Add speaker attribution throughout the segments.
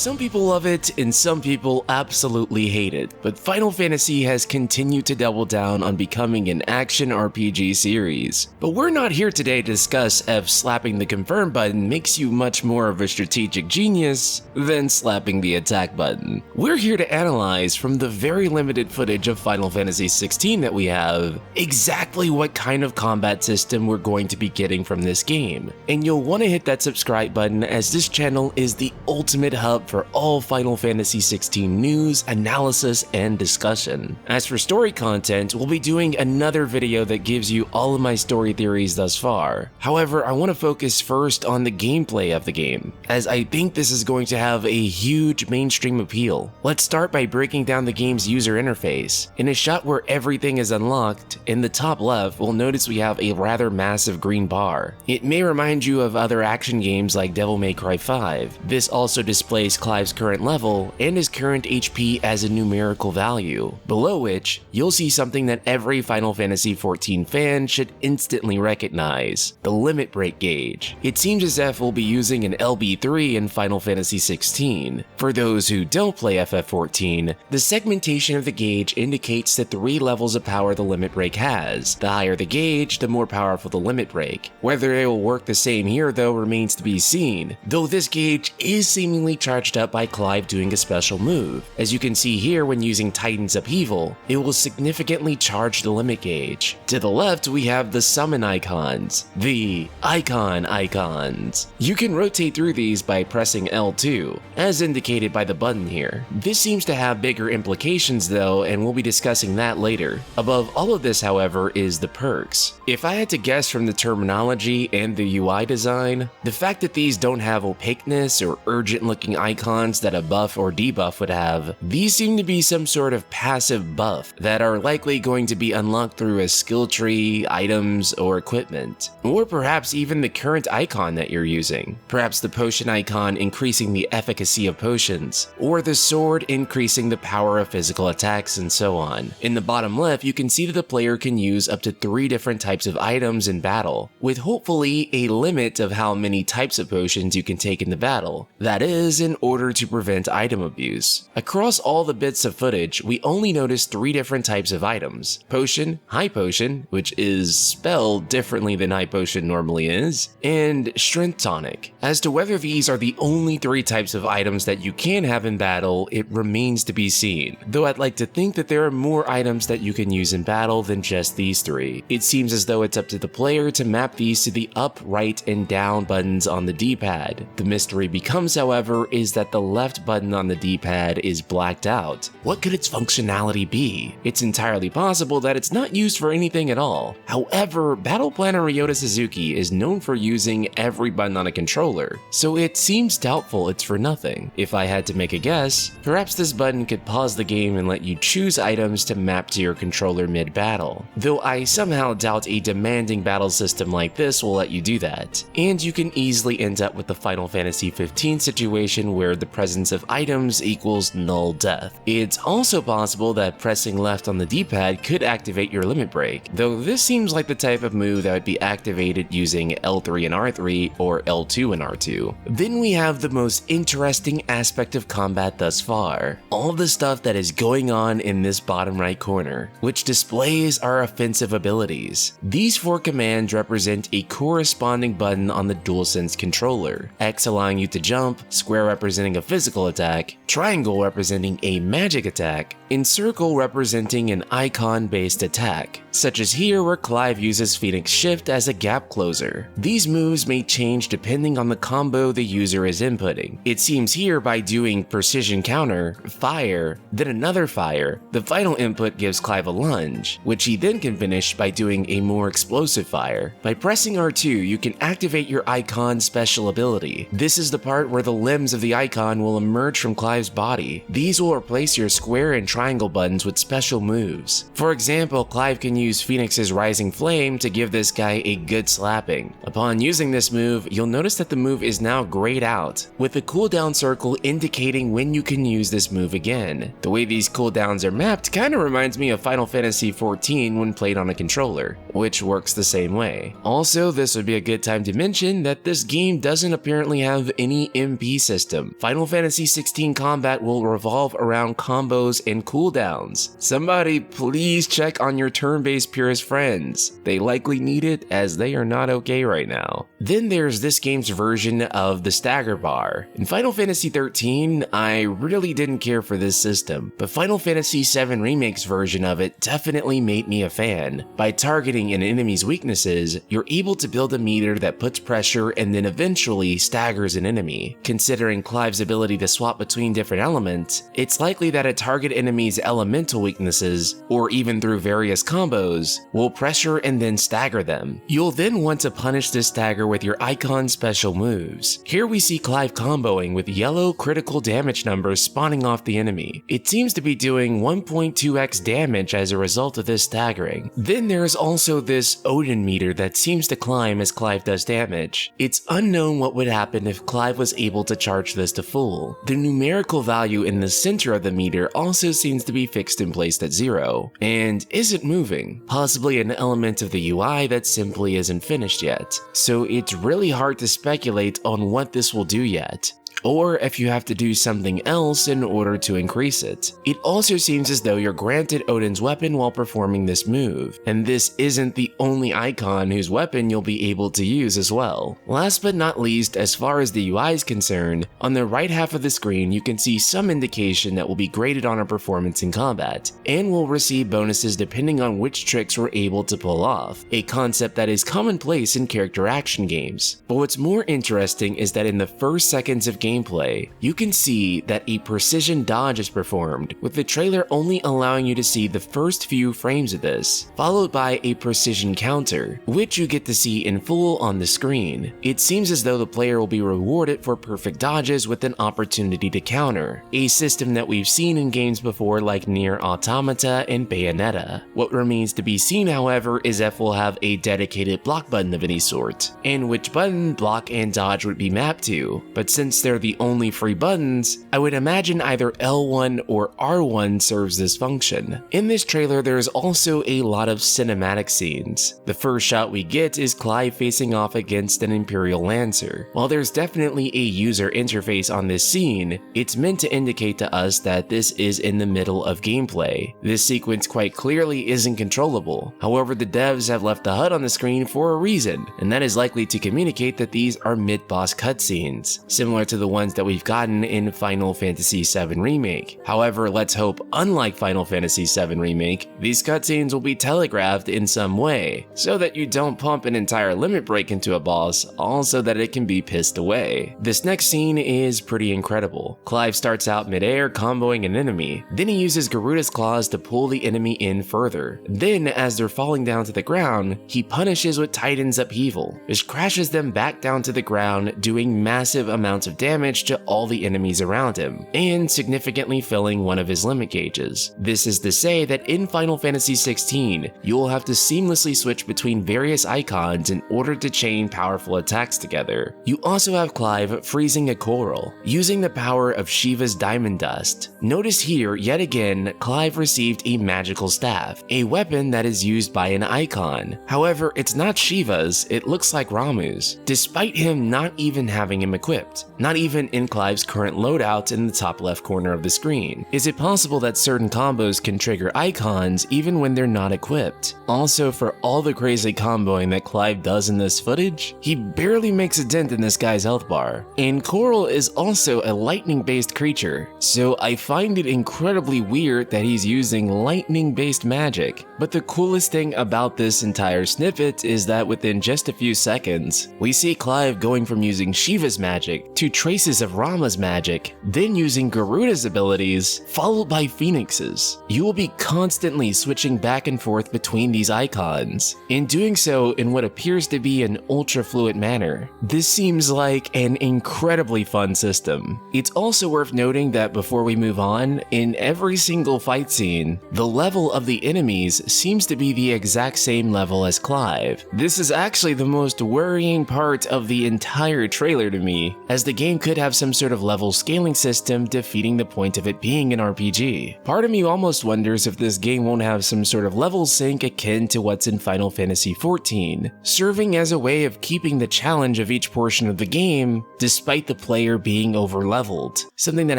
Speaker 1: Some people love it and some people absolutely hate it, but Final Fantasy has continued to double down on becoming an action RPG series. But we're not here today to discuss if slapping the confirm button makes you much more of a strategic genius than slapping the attack button. We're here to analyze, from the very limited footage of Final Fantasy XVI that we have, exactly what kind of combat system we're going to be getting from this game. And you'll want to hit that subscribe button, as this channel is the ultimate hub for all Final Fantasy XVI news, analysis, and discussion. As for story content, we'll be doing another video that gives you all of my story theories thus far. However, I want to focus first on the gameplay of the game, as I think this is going to have a huge mainstream appeal. Let's start by breaking down the game's user interface. In a shot where everything is unlocked, in the top left, we'll notice we have a rather massive green bar. It may remind you of other action games like Devil May Cry 5. This also displays Clive's current level and his current HP as a numerical value, below which you'll see something that every Final Fantasy XIV fan should instantly recognize: the limit break gauge. It seems as if we'll be using an LB3 in Final Fantasy XVI. For those who don't play FF14, the segmentation of the gauge indicates the 3 levels of power the limit break has. The higher the gauge, the more powerful the limit break. Whether it will work the same here though remains to be seen, though this gauge is seemingly charged up by Clive doing a special move. As you can see here, when using Titan's Upheaval, it will significantly charge the limit gauge. To the left, we have the summon icons, the icons. You can rotate through these by pressing L2, as indicated by the button here. This seems to have bigger implications though, and we'll be discussing that later. Above all of this, however, is the perks. If I had to guess from the terminology and the UI design, the fact that these don't have opaqueness or urgent looking icons that a buff or debuff would have, these seem to be some sort of passive buff that are likely going to be unlocked through a skill tree, items, or equipment. Or perhaps even the current icon that you're using. Perhaps the potion icon increasing the efficacy of potions, or the sword increasing the power of physical attacks, and so on. In the bottom left, you can see that the player can use up to 3 different types of items in battle, with hopefully a limit of how many types of potions you can take in the battle. That is, in order to prevent item abuse. Across all the bits of footage, we only notice 3 different types of items: potion, high potion, which is spelled differently than high potion normally is, and strength tonic. As to whether these are the only 3 types of items that you can have in battle, it remains to be seen, though I'd like to think that there are more items that you can use in battle than just these 3. It seems as though it's up to the player to map these to the up, right, and down buttons on the D-pad. The mystery becomes, however, is that the left button on the D-pad is blacked out. What could its functionality be? It's entirely possible that it's not used for anything at all. However, Battle Planner Ryota Suzuki is known for using every button on a controller, so it seems doubtful it's for nothing. If I had to make a guess, perhaps this button could pause the game and let you choose items to map to your controller mid-battle, though I somehow doubt a demanding battle system like this will let you do that. And you can easily end up with the Final Fantasy XV situation where the presence of items equals null death. It's also possible that pressing left on the D-pad could activate your limit break, though this seems like the type of move that would be activated using L3 and R3 or L2 and R2. Then we have the most interesting aspect of combat thus far: all the stuff that is going on in this bottom right corner, which displays our offensive abilities. These 4 commands represent a corresponding button on the DualSense controller: X allowing you to jump, square representing a physical attack, triangle representing a magic attack, and circle representing an icon-based attack, such as here where Clive uses Phoenix Shift as a gap closer. These moves may change depending on the combo the user is inputting. It seems here by doing precision counter, fire, then another fire, the final input gives Clive a lunge, which he then can finish by doing a more explosive fire. By pressing R2, you can activate your icon's special ability. This is the part where the limbs of the icon will emerge from Clive's body. These will replace your square and triangle triangle buttons with special moves. For example, Clive can use Phoenix's Rising Flame to give this guy a good slapping. Upon using this move, you'll notice that the move is now grayed out, with a cooldown circle indicating when you can use this move again. The way these cooldowns are mapped kinda reminds me of Final Fantasy XIV when played on a controller, which works the same way. Also, this would be a good time to mention that this game doesn't apparently have any MP system. Final Fantasy XVI combat will revolve around combos and cooldowns. Somebody please check on your turn-based purist friends. They likely need it, as they are not okay right now. Then there's this game's version of the stagger bar. In Final Fantasy XIII, I really didn't care for this system, but Final Fantasy VII Remake's version of it definitely made me a fan. By targeting an enemy's weaknesses, you're able to build a meter that puts pressure and then eventually staggers an enemy. Considering Clive's ability to swap between different elements, it's likely that a target enemy's elemental weaknesses, or even through various combos, will pressure and then stagger them. You'll then want to punish this stagger with your icon's special moves. Here we see Clive comboing with yellow critical damage numbers spawning off the enemy. It seems to be doing 1.2x damage as a result of this staggering. Then there's also this Odin meter that seems to climb as Clive does damage. It's unknown what would happen if Clive was able to charge this to full. The numerical value in the center of the meter also seems to be fixed in place at 0, and isn't moving, possibly an element of the UI that simply isn't finished yet. So it's really hard to speculate on what this will do yet, or if you have to do something else in order to increase it. It also seems as though you're granted Odin's weapon while performing this move, and this isn't the only icon whose weapon you'll be able to use as well. Last but not least, as far as the UI is concerned, on the right half of the screen you can see some indication that will be graded on our performance in combat, and will receive bonuses depending on which tricks we're able to pull off, a concept that is commonplace in character action games. But what's more interesting is that in the first seconds of gameplay, you can see that a precision dodge is performed, with the trailer only allowing you to see the first few frames of this, followed by a precision counter, which you get to see in full on the screen. It seems as though the player will be rewarded for perfect dodges with an opportunity to counter, a system that we've seen in games before like Nier Automata and Bayonetta. What remains to be seen, however, is if we'll have a dedicated block button of any sort, and which button block and dodge would be mapped to, but since they're the only free buttons, I would imagine either L1 or R1 serves this function. In this trailer, there is also a lot of cinematic scenes. The first shot we get is Clive facing off against an Imperial Lancer. While there's definitely a user interface on this scene, it's meant to indicate to us that this is in the middle of gameplay. This sequence quite clearly isn't controllable. However, the devs have left the HUD on the screen for a reason, and that is likely to communicate that these are mid-boss cutscenes, similar to the ones that we've gotten in Final Fantasy VII Remake. However, let's hope, unlike Final Fantasy VII Remake, these cutscenes will be telegraphed in some way, so that you don't pump an entire limit break into a boss, also that it can be pissed away. This next scene is pretty incredible. Clive starts out mid-air comboing an enemy, then he uses Garuda's claws to pull the enemy in further. Then, as they're falling down to the ground, he punishes with Titan's Upheaval, which crashes them back down to the ground, doing massive amounts of damage to all the enemies around him, and significantly filling one of his limit gauges. This is to say that in Final Fantasy XVI, you will have to seamlessly switch between various icons in order to chain powerful attacks together. You also have Clive freezing a coral, using the power of Shiva's Diamond Dust. Notice here, yet again, Clive received a magical staff, a weapon that is used by an icon. However, it's not Shiva's, it looks like Ramuh's, despite him not even having him equipped. Not even in Clive's current loadout in the top left corner of the screen. Is it possible that certain combos can trigger icons even when they're not equipped? Also, for all the crazy comboing that Clive does in this footage, he barely makes a dent in this guy's health bar. And Coral is also a lightning-based creature, so I find it incredibly weird that he's using lightning-based magic. But the coolest thing about this entire snippet is that within just a few seconds, we see Clive going from using Shiva's magic to Tracer basis of Rama's magic, then using Garuda's abilities, followed by Phoenix's. You will be constantly switching back and forth between these icons, and doing so in what appears to be an ultra-fluid manner. This seems like an incredibly fun system. It's also worth noting that before we move on, in every single fight scene, the level of the enemies seems to be the exact same level as Clive. This is actually the most worrying part of the entire trailer to me, as the game could have some sort of level scaling system defeating the point of it being an RPG. Part of me almost wonders if this game won't have some sort of level sync akin to what's in Final Fantasy XIV, serving as a way of keeping the challenge of each portion of the game despite the player being over-leveled, something that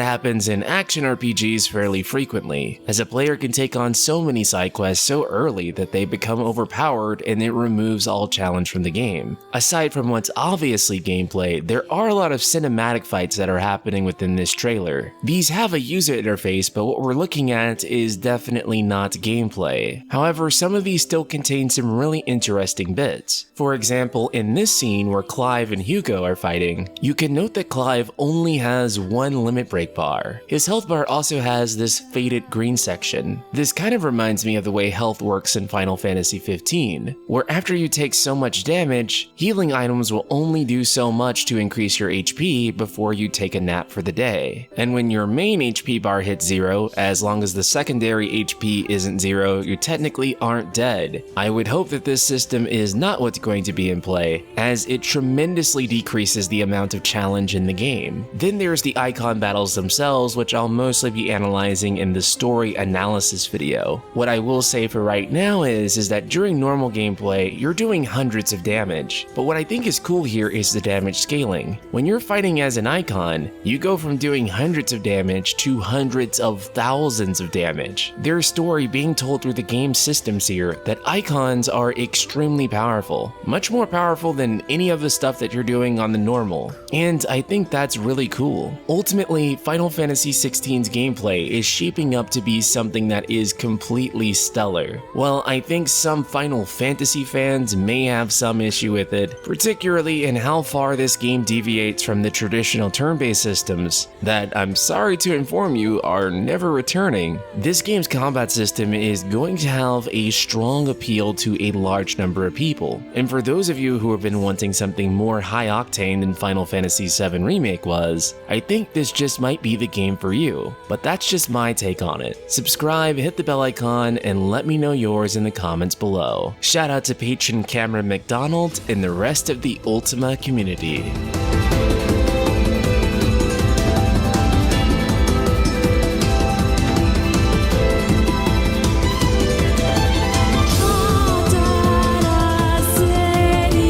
Speaker 1: happens in action RPGs fairly frequently, as a player can take on so many side quests so early that they become overpowered and it removes all challenge from the game. Aside from what's obviously gameplay, there are a lot of cinematic fights that are happening within this trailer. These have a user interface, but what we're looking at is definitely not gameplay. However, some of these still contain some really interesting bits. For example, in this scene where Clive and Hugo are fighting, you can note that Clive only has one limit break bar. His health bar also has this faded green section. This kind of reminds me of the way health works in Final Fantasy XV, where after you take so much damage, healing items will only do so much to increase your HP before you take a nap for the day. And when your main HP bar hits 0, as long as the secondary HP isn't 0, you technically aren't dead. I would hope that this system is not what's going to be in play, as it tremendously decreases the amount of challenge in the game. Then there's the icon battles themselves, which I'll mostly be analyzing in the story analysis video. What I will say for right now is that during normal gameplay, you're doing hundreds of damage. But what I think is cool here is the damage scaling. When you're fighting as an icon, you go from doing hundreds of damage to hundreds of thousands of damage. There's story being told through the game systems here that icons are extremely powerful, much more powerful than any of the stuff that you're doing on the normal. And I think that's really cool. Ultimately, Final Fantasy XVI's gameplay is shaping up to be something that is completely stellar. While I think some Final Fantasy fans may have some issue with it, particularly in how far this game deviates from the traditional turn-based systems that, I'm sorry to inform you, are never returning, this game's combat system is going to have a strong appeal to a large number of people. And for those of you who have been wanting something more high-octane than Final Fantasy VII Remake was, I think this just might be the game for you. But that's just my take on it. Subscribe, hit the bell icon, and let me know yours in the comments below. Shout out to patron Cameron McDonald and the rest of the Ultima community.